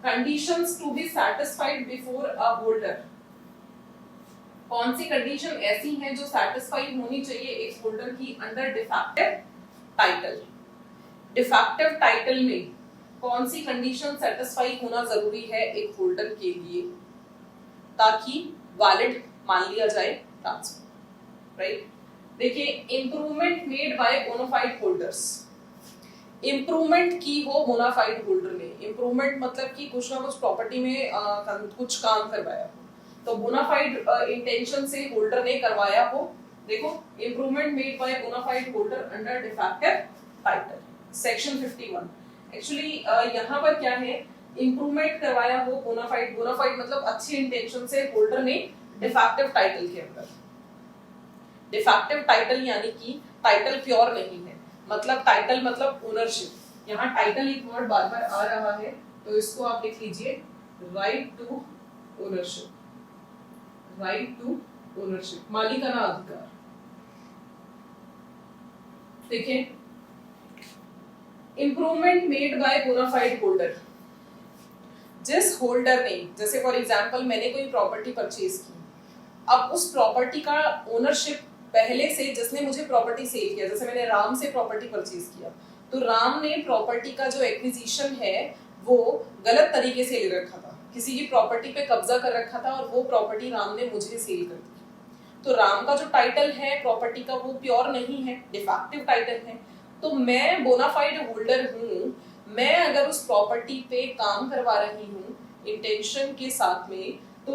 Conditions to be satisfied before a holder, कौन सी condition ऐसी हैं जो सैटिस्फाइड होनी चाहिए एक होल्डर की under defective title. Defective title में कौन सी कंडीशन सेटिस्फाई होना जरूरी है एक होल्डर के लिए ताकि वैलिड मान लिया जाए ट्रांसफर, राइट। देखिए, improvement made by bona fide holders, improvement की हो बोनाफाइड होल्डर ने, इंप्रूवमेंट मतलब कि कुछ ना कुछ प्रॉपर्टी में कुछ काम करवाया हो, तो बोनाफाइड इंटेंशन से होल्डर ने करवाया हो। देखो, improvement made by bona fide holder under defective title, section 51। Actually यहाँ पर क्या है, इंप्रूवमेंट करवाया हो बोनाफाइड, बोनाफाइड मतलब अच्छी इंटेंशन से होल्डर ने डिफेक्टिव टाइटल के अंदर, डिफेक्टिव टाइटल यानी कि टाइटल प्योर नहीं है, मतलब टाइटल मतलब ओनरशिप। यहाँ टाइटल एक वर्ड बार बार आ रहा है तो इसको आप लिख लीजिए right to ownership, right to ownership, मालिकाना अधिकार। देखिए, improvement made by bona fide holder, जिस होल्डर ने, जैसे फॉर एग्जांपल मैंने कोई प्रॉपर्टी परचेज की, अब उस प्रॉपर्टी का ओनरशिप पहले से जिसने मुझे प्रॉपर्टी सेल किया, जैसे मैंने राम से प्रॉपर्टी परचेज किया, तो राम ने प्रॉपर्टी का जो एक्विजिशन है वो गलत तरीके से ले रखा था, किसी की प्रॉपर्टी पे कब्जा कर रखा था और वो प्रॉपर्टी राम ने मुझे सेल कर दी। तो राम का जो टाइटल है प्रॉपर्टी का वो प्योर नहीं है, डिफेक्टिव टाइटल है। तो मैं बोनाफाइड होल्डर हूँ, मैं अगर उस प्रॉपर्टी पे काम करवा रही हूँ इंटेंशन के साथ में, तो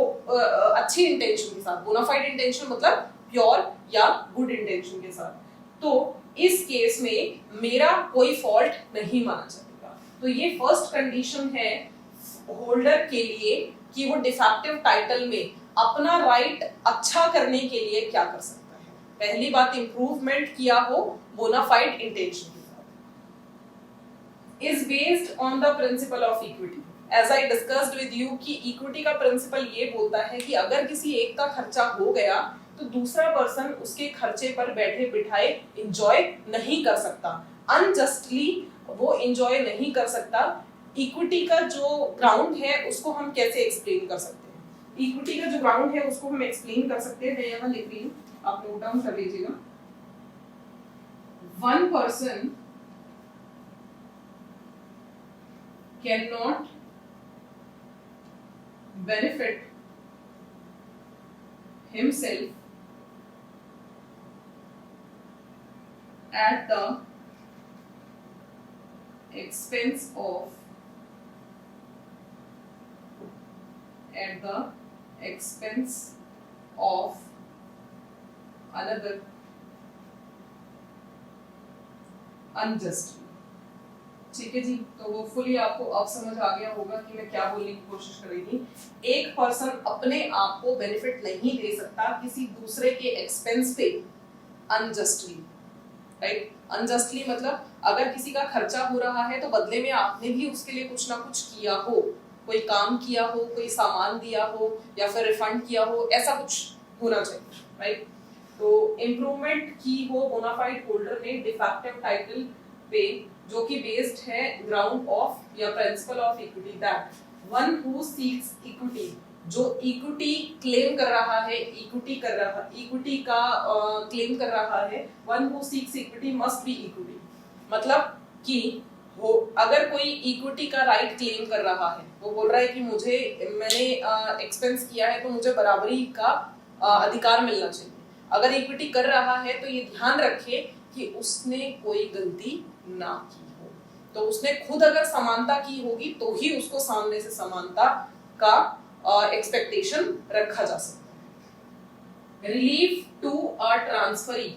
अच्छी इंटेंशन के साथ, बोनाफाइड इंटेंशन मतलब प्योर या गुड इंटेंशन के साथ, तो इस केस में मेरा कोई फॉल्ट नहीं माना जाएगा। तो ये फर्स्ट कंडीशन है होल्डर के लिए कि वो डिफेक्टिव टाइटल में अपना राइट अच्छा करने के लिए क्या कर सकता है। पहली बात, इंप्रूवमेंट किया हो बोनाफाइड इंटेंशन के साथ, is based on the principle of equity. As I discussed with you कि इक्विटी का प्रिंसिपल ये बोलता है कि अगर किसी एक का खर्चा हो गया तो दूसरा पर्सन उसके खर्चे पर बैठे बिठाए एंजॉय नहीं कर सकता, अनजस्टली वो एंजॉय नहीं कर सकता। इक्विटी का जो ग्राउंड है उसको हम कैसे एक्सप्लेन कर सकते हैं, इक्विटी का जो ग्राउंड है उसको हम एक्सप्लेन कर सकते हैं। मैं यहाँ लिख रही हूँ, आप नोट डाउन कर लीजिएगा। One person can not benefit himself at the expense of another unjustly। ठीक है जी, तो वो फुली आपको अब समझ आ गया होगा कि मैं क्या बोलने की कोशिश कर रही थी। एक पर्सन अपने आप को बेनिफिट नहीं दे सकता किसी दूसरे के एक्सपेंस पे अनजस्टली, राइट। अनजस्टली मतलब अगर किसी का खर्चा हो रहा है तो बदले में आपने भी उसके लिए कुछ ना कुछ किया हो, कोई काम किया हो, कोई सामान दिया हो या फिर रिफंड किया हो, ऐसा कुछ होना चाहिए, राइट। तो इंप्रूवमेंट की हो बोनाफाइड होल्डर ने डिफेक्टिव टाइटल पे, जो कि बेस्ड है ग्राउंड ऑफ या principle of equity, that one who seeks equity, जो इक्विटी क्लेम कर रहा है, इक्विटी का क्लेम कर रहा है, one who seeks equity must be equity. मतलब कि वो अगर कोई इक्विटी का राइट क्लेम कर रहा है, वो बोल रहा है कि मैंने एक्सपेंस किया है तो मुझे बराबरी का अधिकार मिलना चाहिए। अगर इक्विटी कर रहा है तो ये ध्यान रखे कि उसने कोई गलती ना की हो, तो उसने खुद अगर समानता की होगी तो ही उसको सामने से समानता का एक्सपेक्टेशन रखा जा सकता है। Relief to a transferee,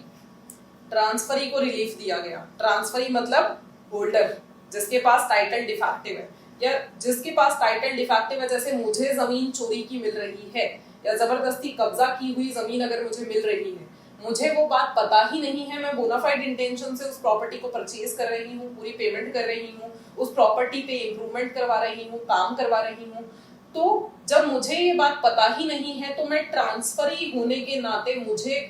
transferee को रिलीफ दिया गया। ट्रांसफरी मतलब होल्डर जिसके पास टाइटल डिफेक्टिव है, या जिसके पास टाइटल डिफेक्टिव है, जैसे मुझे जमीन चोरी की मिल रही है या जबरदस्ती कब्जा की हुई जमीन अगर मुझे मिल रही है, मुझे वो बात पता ही नहीं है, मैं बोनाफाइड इंटेंशन से उस प्रॉपर्टी को परचेज कर रही हूँ, पूरी पेमेंट कर रही हूँ, उस प्रॉपर्टी पे इम्प्रूवमेंट करवा रही हूँ, काम करवा रही हूँ, तो जब मुझे ये बात पता ही नहीं है तो मैं ट्रांसफरी होने के नाते मुझे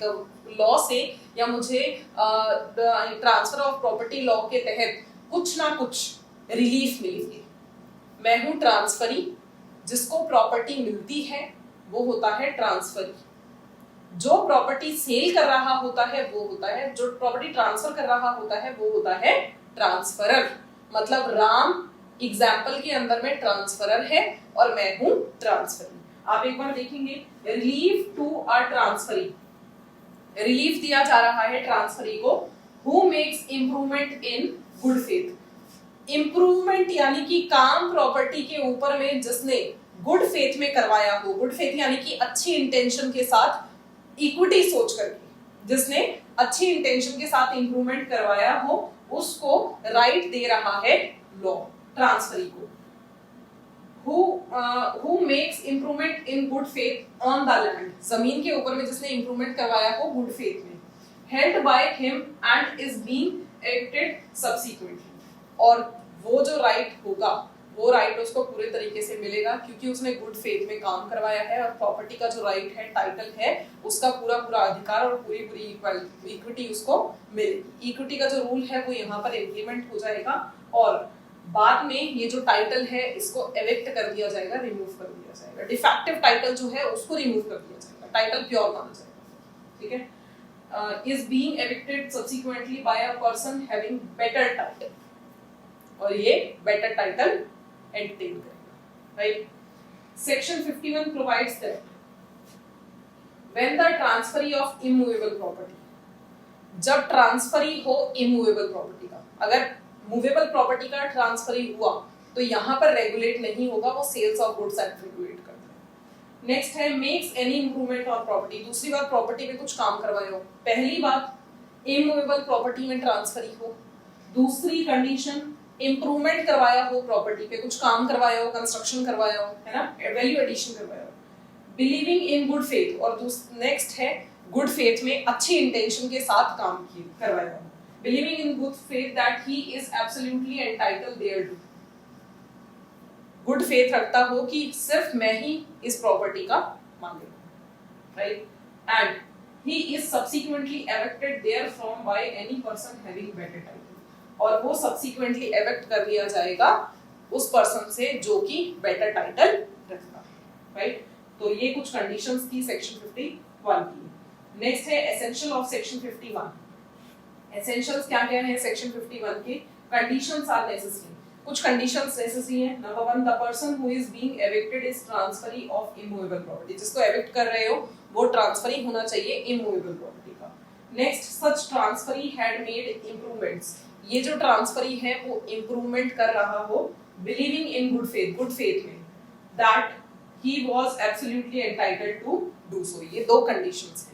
लॉ से या मुझे ट्रांसफर ऑफ प्रॉपर्टी लॉ के तहत कुछ ना कुछ रिलीफ मिलेगी, मैं हूं ट्रांसफरी, जिसको प्रॉपर्टी मिलती है वो होता है ट्रांसफरी, जो प्रॉपर्टी सेल कर रहा होता है वो होता है, जो प्रॉपर्टी ट्रांसफर कर रहा होता है वो होता है ट्रांसफरर। मतलब राम एग्जाम्पल के अंदर में ट्रांसफरर है और मैं हूं ट्रांसफरी। आप एक बार देखेंगे, relief to a transferee, relief दिया जा रहा है ट्रांसफरी को, who makes improvement in good faith. Improvement यानी कि काम प्रॉपर्टी के ऊपर में जिसने गुड फेथ में करवाया हो, गुड फेथ यानी कि अच्छी इंटेंशन के साथ, इक्विटी सोच करके जिसने अच्छी इंटेंशन के साथ इंप्रूवमेंट करवाया हो, उसको राइट दे रहा है लॉ ट्रांसफरी को। who makes improvement in good faith on the land, जमीन के ऊपर में जिसने इंप्रूवमेंट करवाया हो गुड फेथ में, held by him and is being acted subsequently, और वो जो राइट होगा वो राइट उसको पूरे तरीके से मिलेगा क्योंकि उसने गुड फेथ में काम करवाया है, और प्रॉपर्टी का जो राइट है, टाइटल है, उसका पूरा पूरा अधिकार और पूरी पूरी इक्विटी उसको मिलेगी। इक्विटी का जो रूल है वो यहाँ पर इम्प्लीमेंट हो जाएगा और बाद में ये जो टाइटल है इसको एविक्ट कर दिया जाएगा, रिमूव कर दिया जाएगा। डिफेक्टिव टाइटल जो है उसको रिमूव कर दिया जाएगा, टाइटल प्योर माना जाएगा। ठीक है, is being evicted subsequently by a person having better title, और ये बेटर टाइटल एंटरटेन करेगा, right. Section 51 provides that when the transferee of immovable property, जब ट्रांसफरी हो इमूवेबल प्रॉपर्टी का, अगर मूवेबल प्रॉपर्टी का ट्रांसफरी हुआ तो यहाँ पर रेगुलेट नहीं होगा, वो sales of goods act regulate करता है। नेक्स्ट है makes any improvement on property, दूसरी बात प्रॉपर्टी में कुछ काम करवाए हो, पहली बात इमूवेबल प्रॉपर्टी में ट्रांसफरी हो, दूसरी कंडीशन इंप्रूवमेंट करवाया हो, प्रॉपर्टी पे कुछ काम करवाया हो, कंस्ट्रक्शन करवाया हो, है ना, वैल्यू एडिशन करवाया हो, बिलीविंग इन गुड फेथ, और नेक्स्ट है गुड फेथ में अच्छी इंटेंशन के साथ काम करवाया हो, believing in good faith that he is absolutely entitled thereto, good faith रखता हो कि सिर्फ मैं ही इस प्रॉपर्टी का मालिक हूं, right, and he is subsequently evicted therefrom by any person having better title, और वो subsequently evict कर लिया जाएगा उस पर्सन से जो कि बेटर टाइटल रखता है, राइट। तो ये कुछ कंडीशंस थी सेक्शन 51 की। नेक्स्ट है एसेंशियल ऑफ सेक्शन 51। एसेंशियल्स क्या क्या है सेक्शन 51 के? कंडीशंस आर नेसेसरी, कुछ कंडीशंस नेसेसरी हैं। Number 1, the person who is being evicted is transferee of immovable property, जिसको एविक्ट कर रहे हो वो ट्रांसफरी होना चाहिए इमूवेबल प्रॉपर्टी का। Next, such transferee had made improvements, ये जो ट्रांसफरी है वो इंप्रूवमेंट कर रहा हो, believing in good faith, good faith में, that he was absolutely entitled to do so, ये दो कंडीशंस हैं।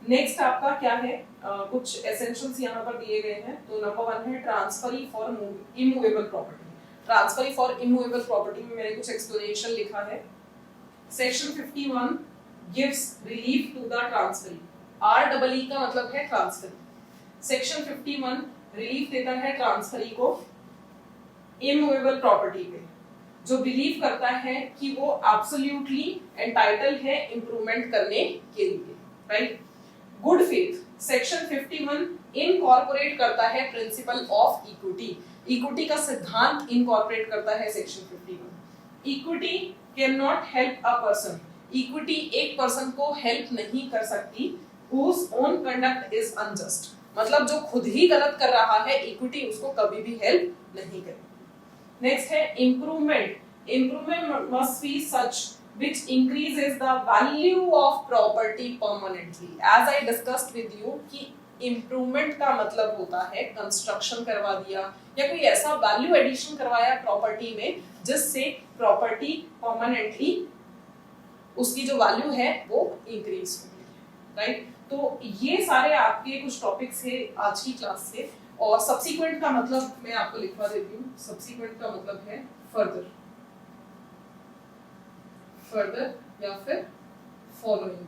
नेक्स्ट आपका क्या है, कुछ एसेंशियल्स यहाँ पर दिए गए हैं। तो नंबर 1 है transferee for immovable property. Transferee for immovable property में मैंने कुछ एक्सप्लेनेशन लिखा है। Section 51 gives relief to the transferee, REE का मतलब है ट्रांसफरी। सेक्शन 51 रिलीफ देता है ट्रांसफरी को इमूवेबल प्रॉपर्टी पे, जो बिलीव करता है कि वो एब्सोल्युटली एंटाइटल है इंप्रूवमेंट करने के लिए, right. Good faith, section 51 incorporate करता है प्रिंसिपल ऑफ इक्विटी, इक्विटी का सिद्धांत इनकॉर्पोरेट करता है section 51। Equity can not help a person, equity एक पर्सन को हेल्प नहीं कर सकती whose own conduct is unjust, मतलब जो खुद ही गलत कर रहा है इक्विटी उसको कभी भी हेल्प नहीं करेगी। नेक्स्ट है improvement, improvement must be such which increases the value of property permanently, as I discussed with you कि improvement का मतलब होता है कंस्ट्रक्शन करवा दिया या कोई ऐसा वैल्यू एडिशन करवाया प्रॉपर्टी में जिससे प्रॉपर्टी परमानेंटली उसकी जो वैल्यू है वो इंक्रीज हो गई, राइट। तो ये सारे आपके कुछ टॉपिक्स है आज की क्लास से। और सब्सिक्वेंट का मतलब मैं आपको लिखवा देती हूँ, सब्सिक्वेंट का मतलब है फर्दर, फर्दर या फिर फॉलोइंग,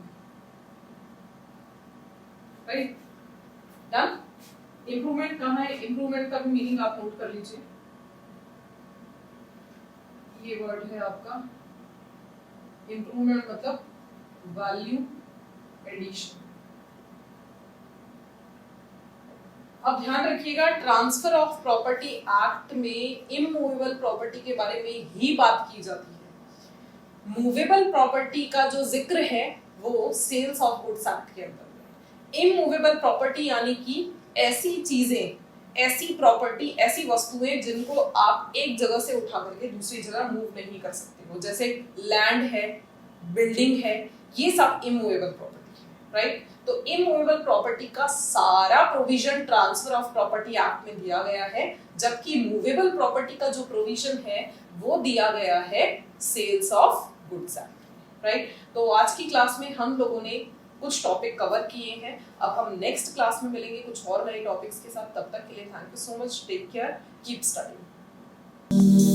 राइट, डन। इंप्रूवमेंट कहाँ है, इंप्रूवमेंट का भी मीनिंग आप नोट कर लीजिए, ये वर्ड है आपका इंप्रूवमेंट, मतलब वैल्यू एडिशन। अब ध्यान रखिएगा, ट्रांसफर ऑफ प्रॉपर्टी एक्ट में इमूवेबल प्रॉपर्टी के बारे में ही बात की जाती है। मूवेबल प्रॉपर्टी का जो जिक्र है वो सेल्स ऑफ गुड्स एक्ट के अंदर है। इमूवेबल प्रॉपर्टी यानी कि ऐसी चीजें, ऐसी प्रॉपर्टी, ऐसी वस्तुएं जिनको आप एक जगह से उठा करके दूसरी जगह मूव नहीं कर सकते हो, जैसे लैंड है, बिल्डिंग है, ये सब इमूवेबल प्रॉपर्टी है, राइट। तो इमूवेबल प्रॉपर्टी का सारा provision transfer of property act में दिया गया है, जबकि मूवेबल प्रॉपर्टी का जो प्रोविजन है वो दिया गया है sales of goods act, right. तो आज की क्लास में हम लोगों ने कुछ टॉपिक कवर किए हैं। अब हम नेक्स्ट क्लास में मिलेंगे कुछ और नए टॉपिक्स के साथ। तब तक के लिए thank you so much, take care, keep studying.